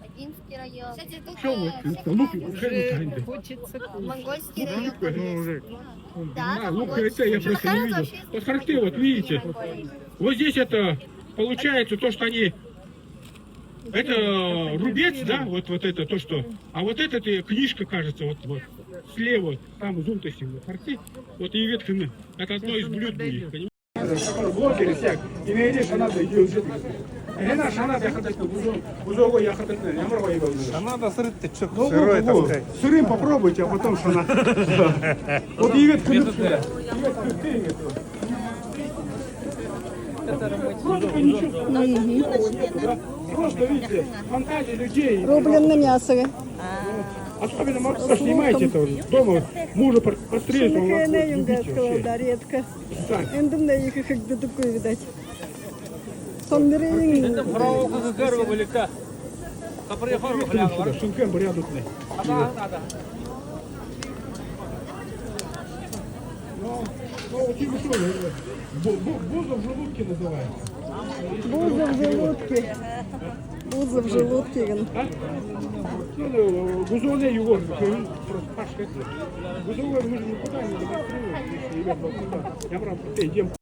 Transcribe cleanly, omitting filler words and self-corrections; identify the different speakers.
Speaker 1: Одинский район. Кстати, тут
Speaker 2: Что вы? Лук уже
Speaker 3: Хочется
Speaker 1: Монгольский район.
Speaker 2: Да,
Speaker 1: Да,
Speaker 2: лук это я просто не видел. Вот характеры, вот видите, вот здесь это получается то, что они, это рубец, да, вот это то, что, а вот это книжка, кажется, вот слева, там зум-то сильно, характеры, вот и ветками, это одно из блюд будет, понимаете? Блогеры всяк, и видишь, она идет. Рена, шана яхататна, бузового яхататна, ямарва ебал.
Speaker 4: Надо сырый-то что, сырой таскать.
Speaker 2: Сырым попробуйте, а потом шана. Вот и ветками. Просто видите, фантазия людей.
Speaker 3: Рубленное мясо.
Speaker 2: Особенно Марка, снимайте это дома, мужа пострелить, он вас любите вообще.
Speaker 3: Редко.
Speaker 2: Так.
Speaker 3: Эндумда их как бы такой, видать. Сонберейн.
Speaker 2: Шункен порядочный. Ну, типа что, буза в желудке называется.
Speaker 3: Буза в желудке. Буза в желудке.
Speaker 2: Ну, бузовый его, просто пашка. Бузовый мы же никуда не демонстрируем, если ребята вот сюда. Я прям идем.